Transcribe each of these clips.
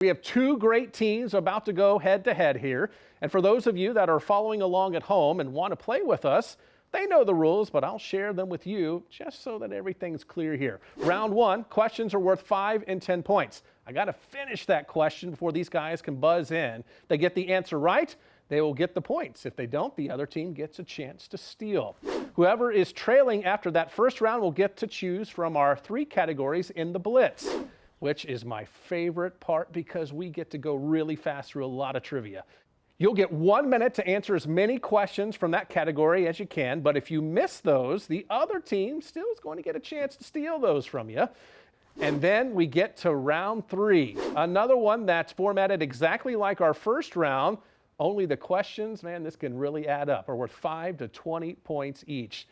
We have two great teams about to go head-to-head here. And for those of you that are following along at home and want to play with us, they know the rules, but I'll share them with you just so that everything's clear here. Round one, questions are worth 5 and 10 points. I got to finish that question before these guys can buzz in. They get the answer right, they will get the points. If they don't, the other team gets a chance to steal. Whoever is trailing after that first round will get to choose from our 3 categories in the Blitz, which is my favorite part because we get to go really fast through a lot of trivia. You'll get 1 minute to answer as many questions from that category as you can, but if you miss those, the other team still is going to get a chance to steal those from you. And then we get to round 3, another one that's formatted exactly like our first round, only the questions, man, this can really add up, are worth 5 to 20 points each.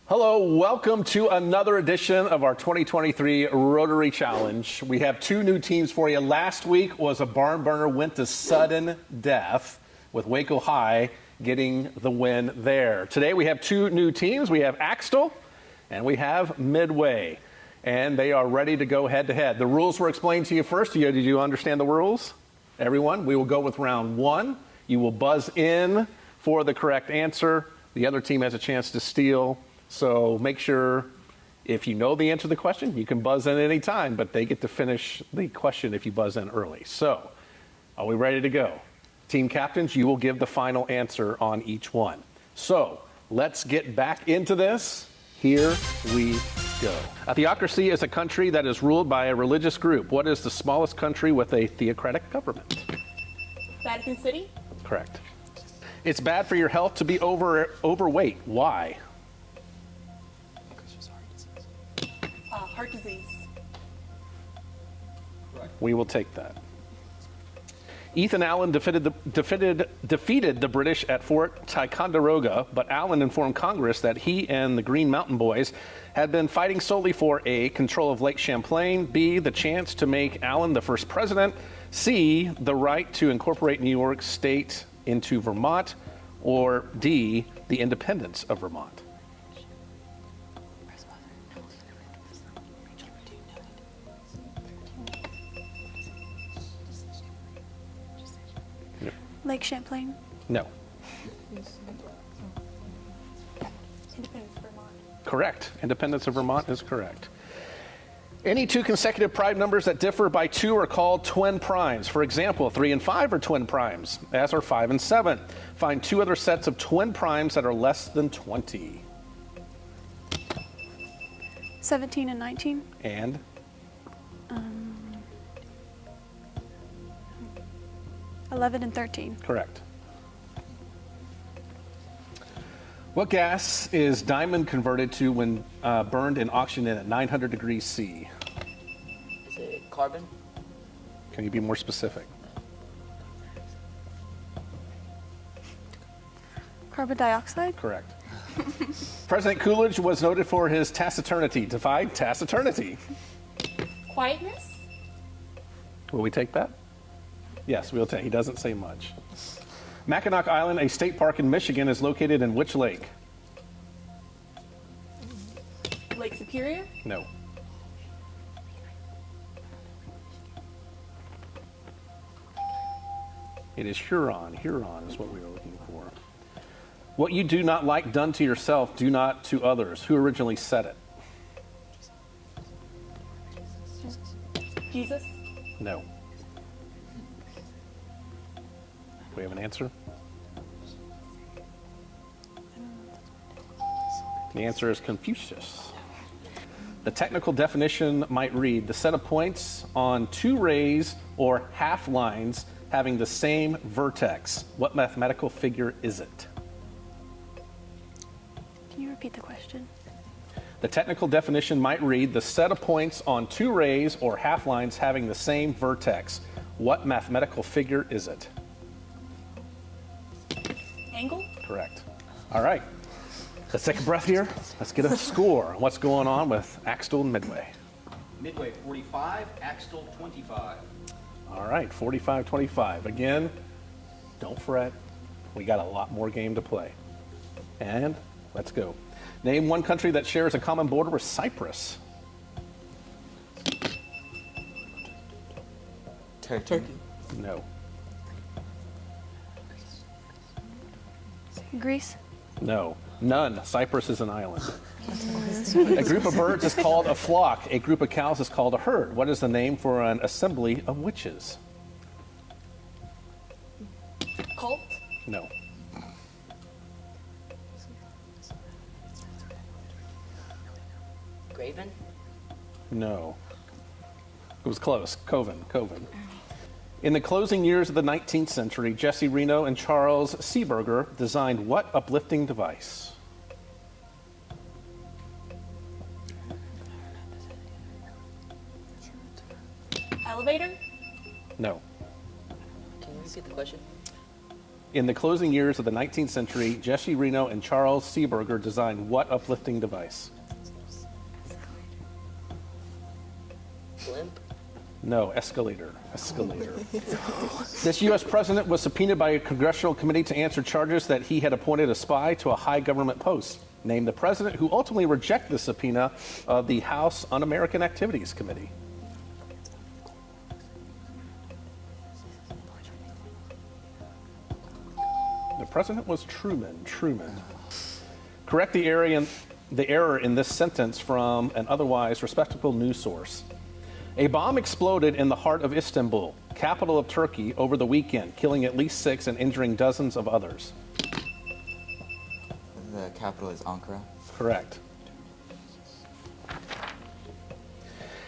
Hello, welcome to another edition of our 2023 Rotary Challenge. We have 2 new teams for you. Last week was a barn burner, went to sudden death with Waco High getting the win there. Today we have 2 new teams. We have Axtell and we have Midway, and they are ready to go head to head. The rules were explained to you first. Did you understand the rules? Everyone, we will go with round 1. You will buzz in for the correct answer. The other team has a chance to steal. So make sure if you know the answer to the question, you can buzz in any time, but they get to finish the question if you buzz in early. So are we ready to go? Team captains, you will give the final answer on each one. So let's get back into this. Here we go. A theocracy is a country that is ruled by a religious group. What is the smallest country with a theocratic government? Vatican City? Correct. It's bad for your health to be overweight. Why? Heart disease. We will take that. Ethan Allen defeated the British at Fort Ticonderoga, but Allen informed Congress that he and the Green Mountain Boys had been fighting solely for A, control of Lake Champlain, B, the chance to make Allen the first president, C, the right to incorporate New York State into Vermont, or D, the independence of Vermont. Lake Champlain? No. Independence of Vermont. Correct. Independence of Vermont is correct. Any 2 consecutive prime numbers that differ by 2 are called twin primes. For example, 3 and 5 are twin primes, as are 5 and 7. Find 2 other sets of twin primes that are less than 20. 17 and 19. And? 11 and 13. Correct. What gas is diamond converted to when burned and auctioned in at 900 degrees C? Is it carbon? Can you be more specific? Carbon dioxide? Correct. President Coolidge was noted for his taciturnity. Define taciturnity. Quietness? Will we take that? Yes, we'll take. He doesn't say much. Mackinac Island, a state park in Michigan, is located in which lake? Lake Superior? No. It is Huron. Huron is what we were looking for. What you do not like done to yourself, do not to others. Who originally said it? Jesus? No. Do we have an answer? The answer is Confucius. The technical definition might read, the set of points on 2 rays or half lines having the same vertex. What mathematical figure is it? Can you repeat the question? The technical definition might read the set of points on two rays or half lines having the same vertex. What mathematical figure is it? Angle? Correct. All right. Let's take a breath here. Let's get a score. What's going on with Axtell and Midway? Midway 45, Axtell 25. All right, 45-25. Again, don't fret. We got a lot more game to play. And let's go. Name one country that shares a common border with Cyprus. Turkey. No. Greece? No. None. Cyprus is an island. A group of birds is called a flock. A group of cows is called a herd. What is the name for an assembly of witches? Cult? No. Graven. No. It was close. Coven. In the closing years of the 19th century, Jesse Reno and Charles Seeberger designed what uplifting device? Elevator? No. Can you repeat the question? In the closing years of the 19th century, Jesse Reno and Charles Seeberger designed what uplifting device? Blimp. No, escalator. This U.S. president was subpoenaed by a congressional committee to answer charges that he had appointed a spy to a high government post. Name the president who ultimately rejected the subpoena of the House Un-American Activities Committee. The president was Truman. Correct the error in this sentence from an otherwise respectable news source. A bomb exploded in the heart of Istanbul, capital of Turkey, over the weekend, killing at least 6 and injuring dozens of others. The capital is Ankara. Correct.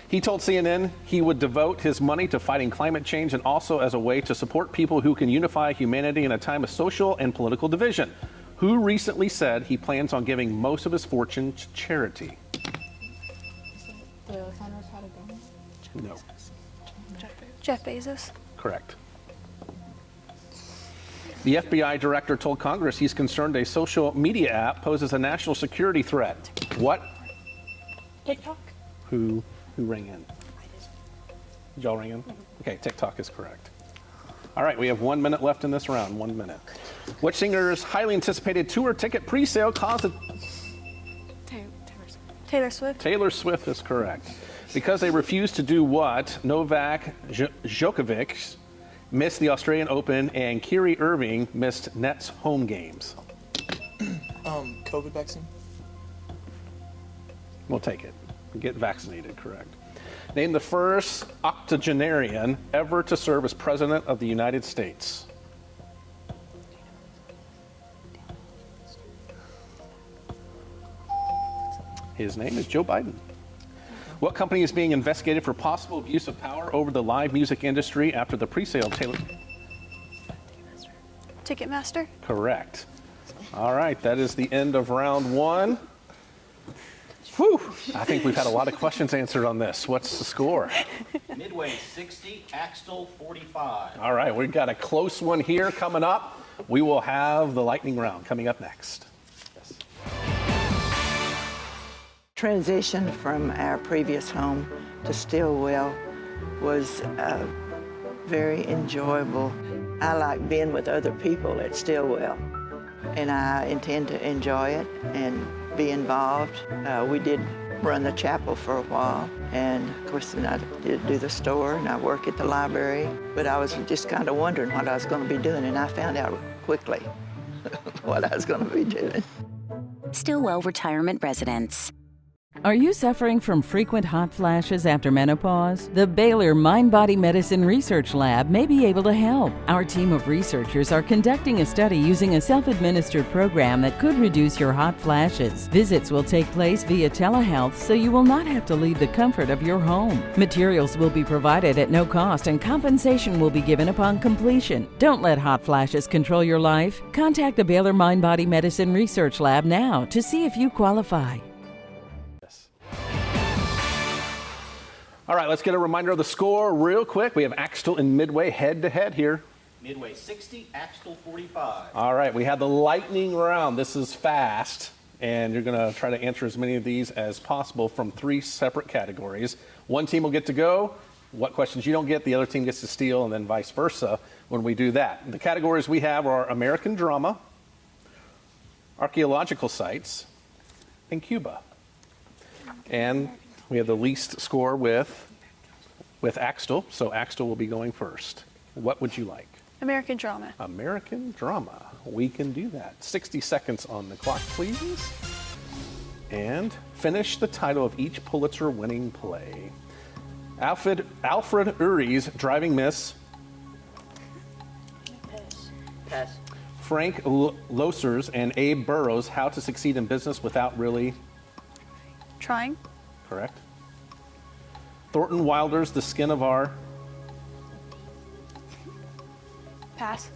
He told CNN he would devote his money to fighting climate change and also as a way to support people who can unify humanity in a time of social and political division. Who recently said he plans on giving most of his fortune to charity? The founder of Patagonia? No. Jeff Bezos? Correct. The FBI director told Congress he's concerned a social media app poses a national security threat. What? TikTok? Who rang in? Did y'all ring in? Okay, TikTok is correct. All right, we have 1 minute left in this round. 1 minute. Which singer's highly anticipated tour ticket pre-sale caused a... Taylor Swift? Taylor Swift is correct. Because they refused to do what? Novak Djokovic missed the Australian Open and Kyrie Irving missed Nets home games. COVID vaccine? We'll take it. Get vaccinated, correct. Name the first octogenarian ever to serve as president of the United States. His name is Joe Biden. What company is being investigated for possible abuse of power over the live music industry after the pre-sale of Taylor? Ticketmaster? Correct. All right, that is the end of round one. Whew, I think we've had a lot of questions answered on this. What's the score? Midway 60, Axtell 45. All right, we've got a close one here coming up. We will have the lightning round coming up next. Yes. Transition from our previous home to Stillwell was very enjoyable. I like being with other people at Stillwell, and I intend to enjoy it and be involved. We did run the chapel for a while, and of course then I did do the store and I work at the library, but I was just kind of wondering what I was going to be doing, and I found out quickly what I was going to be doing. Stillwell Retirement Residence. Are you suffering from frequent hot flashes after menopause? The Baylor Mind-Body Medicine Research Lab may be able to help. Our team of researchers are conducting a study using a self-administered program that could reduce your hot flashes. Visits will take place via telehealth, so you will not have to leave the comfort of your home. Materials will be provided at no cost and compensation will be given upon completion. Don't let hot flashes control your life. Contact the Baylor Mind-Body Medicine Research Lab now to see if you qualify. All right, let's get a reminder of the score real quick. We have Axtell and Midway head-to-head here. Midway 60, Axtell 45. All right, we have the lightning round. This is fast, and you're going to try to answer as many of these as possible from 3 separate categories. One team will get to go. What questions you don't get, the other team gets to steal, and then vice versa when we do that. The categories we have are American drama, archaeological sites, and Cuba. And we have the least score with Axtell, so Axtell will be going first. What would you like? American drama. American drama. We can do that. 60 seconds on the clock, please. And finish the title of each Pulitzer-winning play. Alfred Urry's Driving Miss. Pass. Frank Loser's and Abe Burrows' How to Succeed in Business Without Really. Trying. Correct. Thornton Wilder's The Skin of Our. Pass.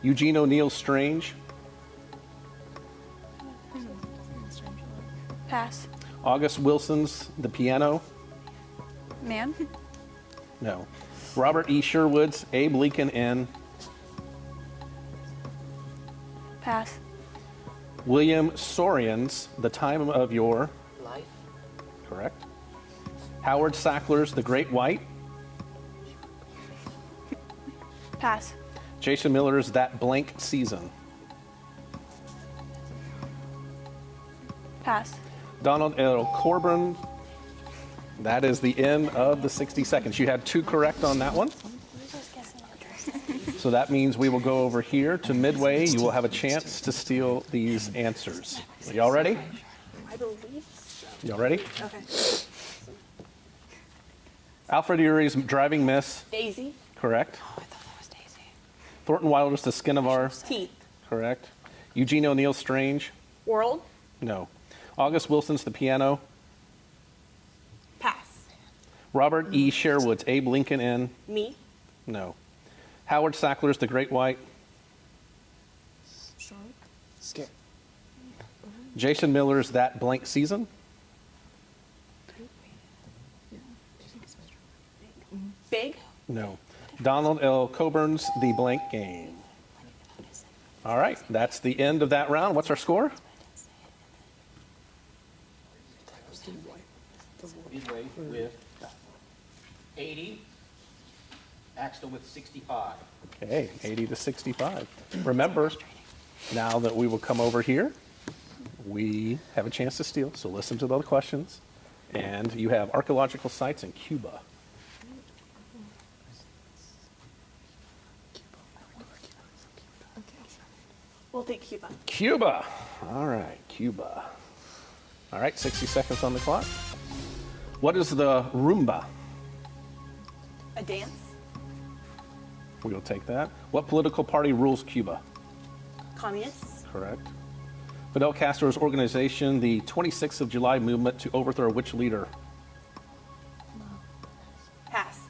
Eugene O'Neill's Strange. Pass. August Wilson's The Piano. Man. No. Robert E. Sherwood's Abe Lincoln and. Pass. William Sorian's The Time of Your. Life. Correct. Howard Sackler's The Great White. Pass. Jason Miller's That Blank Season. Pass. Donald L. Coburn. That is the end of the 60 seconds. You had 2 correct on that one. So that means we will go over here to Midway. You will have a chance to steal these answers. Are y'all ready? I believe so. Y'all ready? Okay. Alfred Urry's Driving Miss. Daisy. Correct. Oh, I thought that was Daisy. Thornton Wilder's The Skin of Our. Teeth. Correct. Eugene O'Neill's Strange. World. No. August Wilson's The Piano. Pass. Robert E. Sherwood's Abe Lincoln and. Me. No. Howard Sackler's The Great White. Scared. Jason Miller's That Blank Season. Big. No. Donald L. Coburn's The Blank Game. All right, that's the end of that round. What's our score? Midway with 80, Axtell with 65. Okay, 80 to 65. Remember, now that we will come over here, we have a chance to steal, so listen to the other questions. And you have archaeological sites in Cuba. We'll take Cuba. Cuba. All right, Cuba. All right, 60 seconds on the clock. What is the rumba? A dance. We will take that. What political party rules Cuba? Communists. Correct. Fidel Castro's organization, the 26th of July movement, to overthrow which leader? Pass.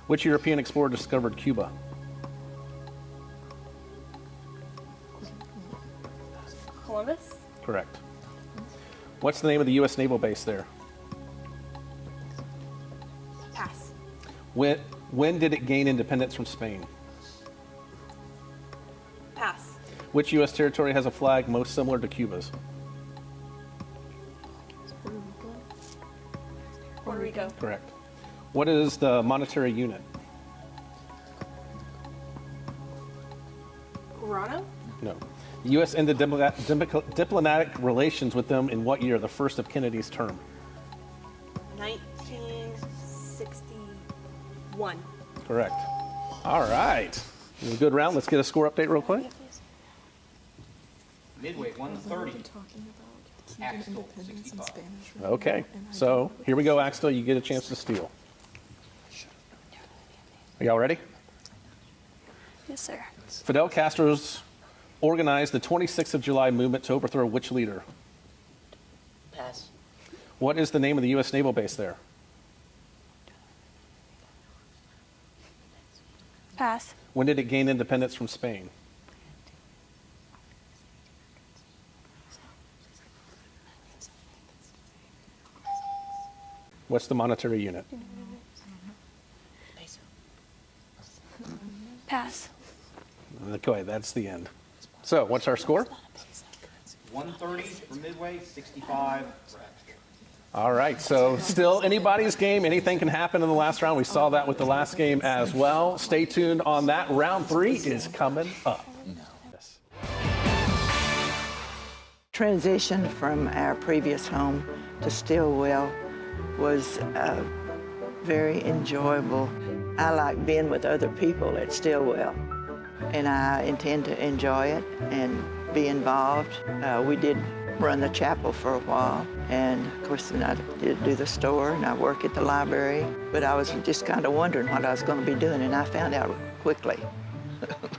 Which European explorer discovered Cuba? Columbus. Correct. What's the name of the U.S. naval base there? Pass. When did it gain independence from Spain? Pass. Which U.S. territory has a flag most similar to Cuba's? Puerto Rico. Correct. What is the monetary unit? Guarano. No. The U.S. ended diplomatic relations with them in what year? The first of Kennedy's term. 1961. Correct. All right. It was a good round. Let's get a score update real quick. Midway 130, Axtell 65. Okay, so here we go, Axtell. You get a chance to steal. Are y'all ready? Yes, sir. Fidel Castro's organized the 26th of July movement to overthrow which leader? Pass. What is the name of the U.S. naval base there? Pass. When did it gain independence from Spain? What's the monetary unit? Pass. Okay, that's the end. So, what's our score? 130 for Midway, 65 for Axtell. All right, so still anybody's game. Anything can happen in the last round. We saw that with the last game as well. Stay tuned on that. Round 3 is coming up. Yes. Transition from our previous home to Stillwell was very enjoyable. I like being with other people at Stillwell, and I intend to enjoy it and be involved. We did run the chapel for a while, and of course then I did do the store and I work at the library, but I was just kind of wondering what I was going to be doing, and I found out quickly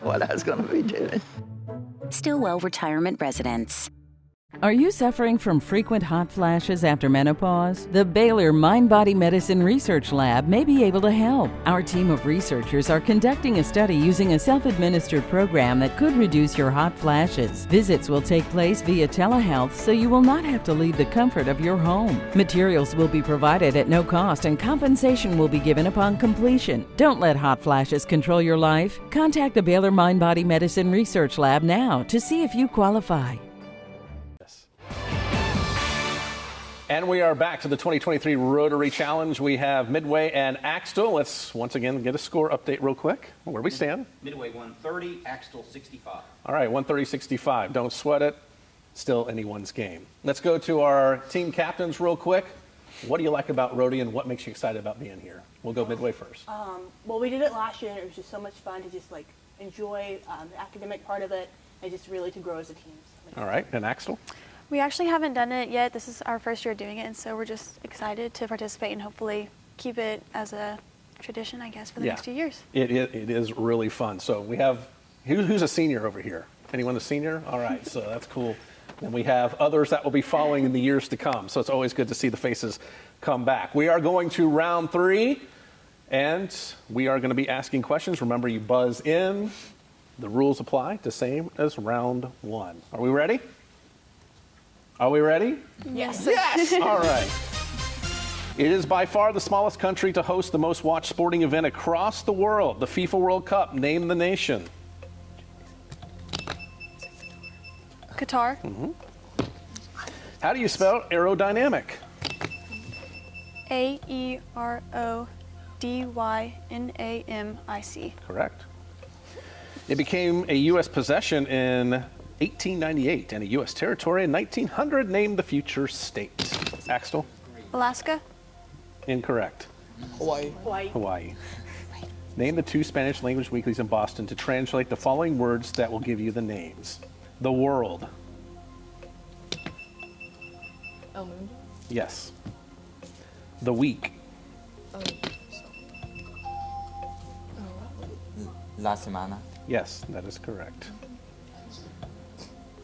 what I was going to be doing. Stillwell Retirement Residence. Are you suffering from frequent hot flashes after menopause? The Baylor Mind-Body Medicine Research Lab may be able to help. Our team of researchers are conducting a study using a self-administered program that could reduce your hot flashes. Visits will take place via telehealth, so you will not have to leave the comfort of your home. Materials will be provided at no cost, and compensation will be given upon completion. Don't let hot flashes control your life. Contact the Baylor Mind-Body Medicine Research Lab now to see if you qualify. And we are back to the 2023 Rotary Challenge. We have Midway and Axtell. Let's once again get a score update real quick. Where we stand? Midway 130, Axtell 65. All right, 130-65. Don't sweat it. Still anyone's game. Let's go to our team captains real quick. What do you like about Rotary and what makes you excited about being here? We'll go Midway first. Well, we did it last year, and it was just so much fun to just like enjoy the academic part of it and just really to grow as a team. All right, and Axtell? We actually haven't done it yet. This is our first year doing it, and so we're just excited to participate and hopefully keep it as a tradition, I guess, for the next few years. It is really fun. So we have, who's a senior over here? Anyone a senior? All right, so that's cool. And we have others that will be following in the years to come. So it's always good to see the faces come back. We are going to round 3, and we are going to be asking questions. Remember, you buzz in. The rules apply the same as round 1. Are we ready? Are we ready? Yes. Yes! All right. It is by far the smallest country to host the most watched sporting event across the world, the FIFA World Cup. Name the nation. Qatar. How do you spell aerodynamic? AERODYNAMIC. Correct. It became a U.S. possession in 1898 and a U.S. territory in 1900. Name the future state. Axtell? Alaska. Incorrect. Hawaii. Hawaii. Name the 2 Spanish language weeklies in Boston to translate the following words that will give you the names. The World. El Mundo. Yes. The Week. La semana. Yes, that is correct.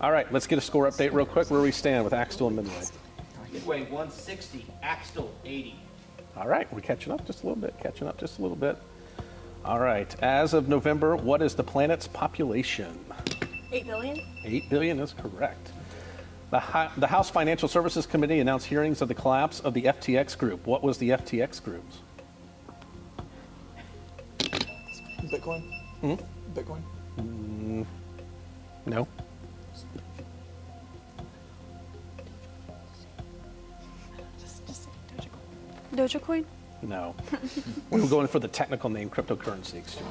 All right, let's get a score update real quick where we stand with Axtell and Midway. Midway 160, Axtell 80. All right, we're catching up just a little bit. All right, as of November, what is the planet's population? 8 billion. 8 billion is correct. The House Financial Services Committee announced hearings of the collapse of the FTX group. What was the FTX group? Bitcoin. Bitcoin. No. Dogecoin. No. We were going for the technical name, cryptocurrency exchange.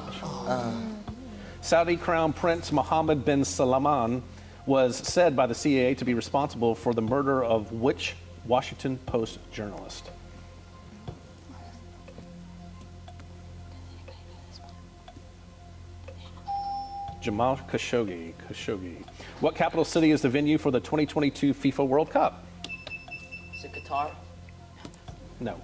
Saudi Crown Prince Mohammed bin Salman was said by the CIA to be responsible for the murder of which Washington Post journalist? Jamal Khashoggi. What capital city is the venue for the 2022 FIFA World Cup? it guitar? No.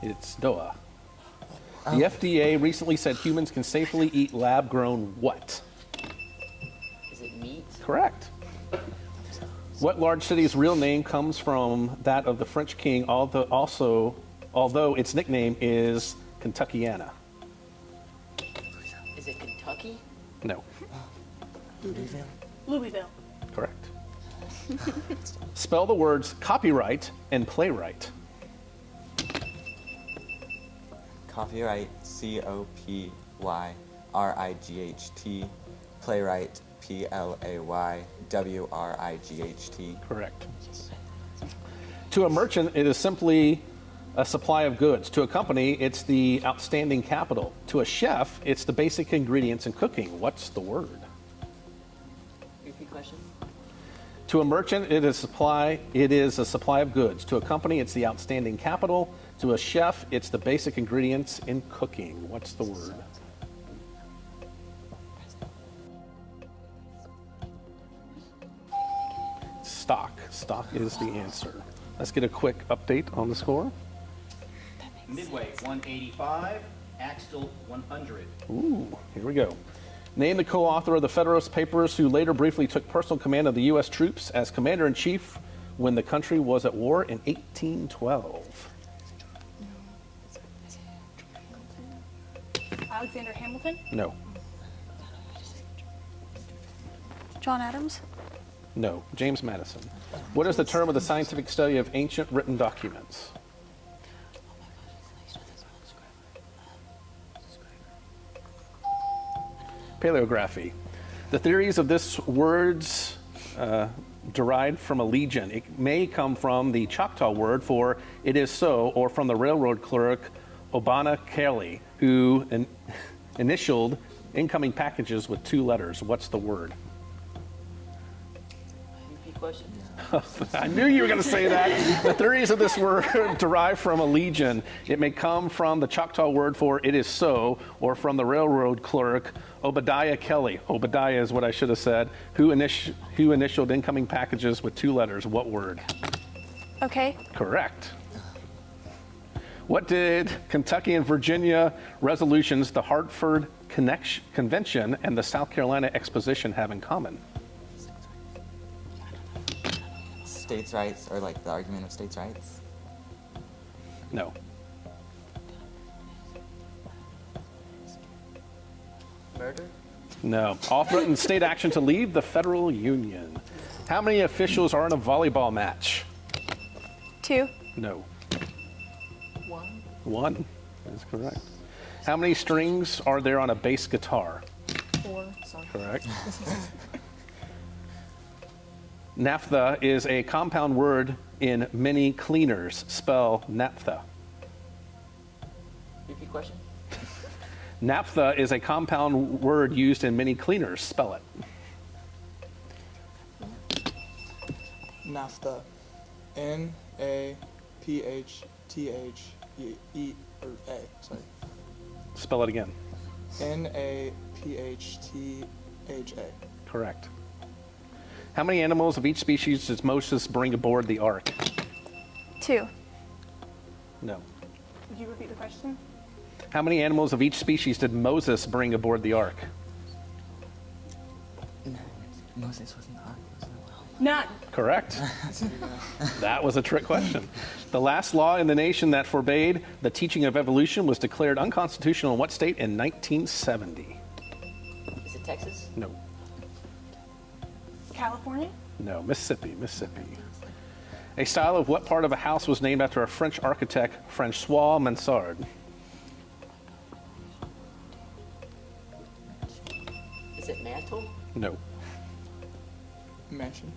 It's Doha. The FDA recently said humans can safely eat lab-grown what? Is it meat? Correct. What large city's real name comes from that of the French king, although its nickname is Kentuckiana? Is it Kentucky? No. Louisville. Correct. Spell the words copyright and playwright. Copyright, C-O-P-Y-R-I-G-H-T. Playwright, P-L-A-Y-W-R-I-G-H-T. Correct. To a merchant, it is simply a supply of goods. To a company, it's the outstanding capital. To a chef, it's the basic ingredients in cooking. What's the word? Repeat question. To a merchant, it is a supply of goods. To a company, it's the outstanding capital. To a chef, it's the basic ingredients in cooking. What's the word? Stock. Stock is the answer. Let's get a quick update on the score. Midway, 185. Axtell, 100. Ooh, here we go. Name the co-author of the Federalist Papers who later briefly took personal command of the U.S. troops as commander-in-chief when the country was at war in 1812. Alexander Hamilton. No. John Adams. No. James Madison. What is the term of the scientific study of ancient written documents? Paleography. The theories of this word's derived from a legion. It may come from the Choctaw word for "it is so," or from the railroad clerk Obana Kelly, who initialed incoming packages with 2 letters. What's the word? Repeat question. I knew you were going to say that. The theories of this word derive from a legion. It may come from the Choctaw word for "it is so," or from the railroad clerk Obadiah Kelly. Obadiah is what I should have said. Who initialed incoming packages with 2 letters. What word? Okay. Correct. What did Kentucky and Virginia resolutions, the Hartford Convention, and the South Carolina Exposition have in common? States' rights, or like the argument of states' rights? No. Murder? No. All threatened state action to leave the federal union. How many officials are in a volleyball match? 2. No. 1. 1 is correct. How many strings are there on a bass guitar? 4. Sorry. Correct. Naphtha is a compound word in many cleaners. Spell naphtha. Repeat question. Naphtha is a compound word used in many cleaners. Spell it. Naphtha. N-A-P-H-T-H-E or A. Sorry. Spell it again. N-A-P-H-T-H-A. Correct. How many animals of each species does Moses bring aboard the ark? 2. No. Would you repeat the question? How many animals of each species did Moses bring aboard the ark? Moses wasn't on. None. Correct. That was a trick question. The last law in the nation that forbade the teaching of evolution was declared unconstitutional in what state in 1970? Is it Texas? No. California. No. Mississippi. A style of what part of a house was named after a French architect, Francois Mansard? Is it mantle? No. Mansion.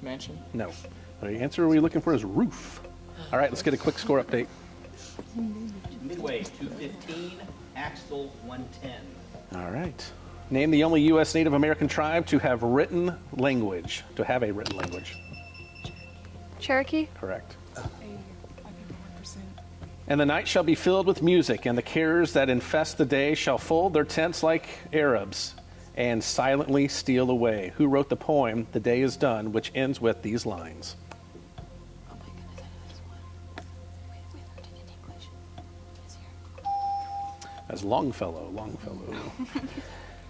Mansion. No. The answer we're looking for is roof. All right, let's get a quick score update. Midway, 215. Axtell, 110. All right. Name the only U.S. Native American tribe to have a written language. Cherokee. Correct. And the night shall be filled with music, and the cares that infest the day shall fold their tents like Arabs and silently steal away. Who wrote the poem, The Day is Done, which ends with these lines? That's Longfellow.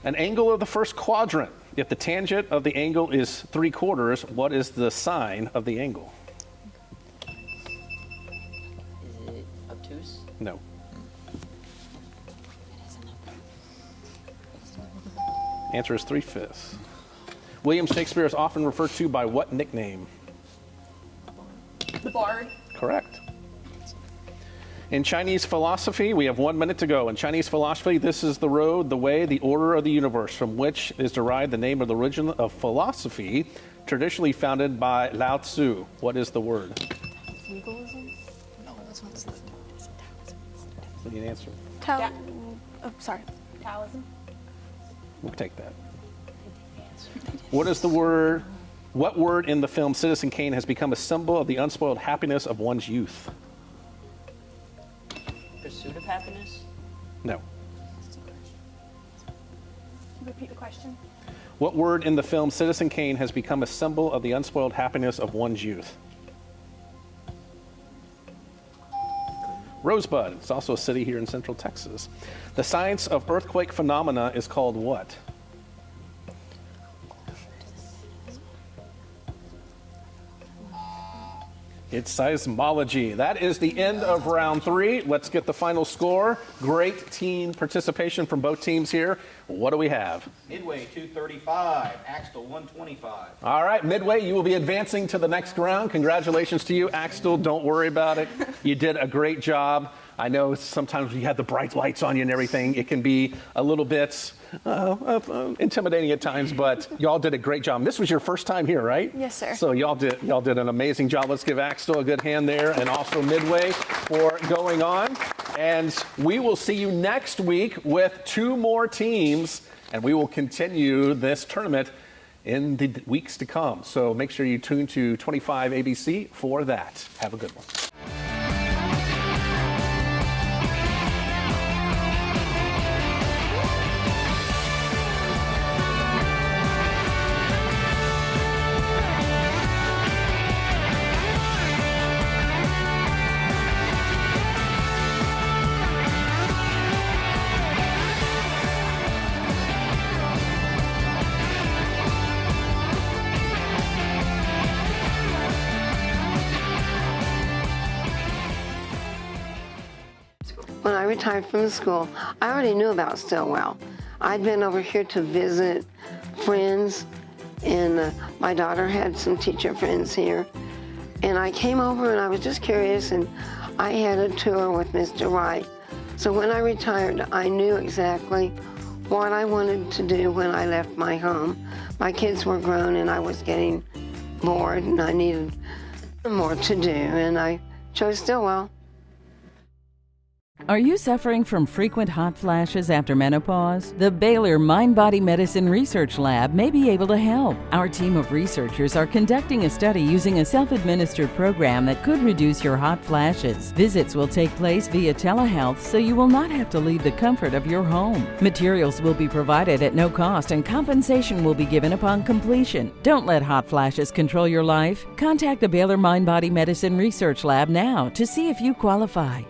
An angle of the first quadrant. If the tangent of the angle is 3/4, what is the sine of the angle? Is it obtuse? No. Answer is 3/5. William Shakespeare is often referred to by what nickname? The Bard. Correct. In Chinese philosophy, we have 1 minute to go. In Chinese philosophy, this is the road, the way, the order of the universe, from which is derived the name of the origin of philosophy, traditionally founded by Lao Tzu. What is the word? Legalism. We need an answer. Yeah. Oh, sorry. Taoism. We'll take that. What is the word? What word in the film Citizen Kane has become a symbol of the unspoiled happiness of one's youth? Pursuit of happiness? No. Repeat the question. What word in the film Citizen Kane has become a symbol of the unspoiled happiness of one's youth? Rosebud. It's also a city here in Central Texas. The science of earthquake phenomena is called what? It's seismology. That is the end of round 3. Let's get the final score. Great team participation from both teams here. What do we have? Midway 235, Axtell 125. All right, Midway, you will be advancing to the next round. Congratulations to you. Axtell, don't worry about it. You did a great job. I know sometimes when you have the bright lights on you and everything, it can be a little bit intimidating at times, but y'all did a great job. This was your first time here, right? Yes, sir. So y'all did an amazing job. Let's give Axtell a good hand there, and also Midway for going on. And we will see you next week with 2 more teams, and we will continue this tournament in the weeks to come. So make sure you tune to 25 ABC for that. Have a good one. When I retired from school, I already knew about Stillwell. I'd been over here to visit friends, and my daughter had some teacher friends here. And I came over and I was just curious, and I had a tour with Mr. Wright. So when I retired, I knew exactly what I wanted to do when I left my home. My kids were grown and I was getting bored and I needed more to do, and I chose Stillwell. Are you suffering from frequent hot flashes after menopause? The Baylor Mind-Body Medicine Research Lab may be able to help. Our team of researchers are conducting a study using a self-administered program that could reduce your hot flashes. Visits will take place via telehealth, so you will not have to leave the comfort of your home. Materials will be provided at no cost, and compensation will be given upon completion. Don't let hot flashes control your life. Contact the Baylor Mind-Body Medicine Research Lab now to see if you qualify.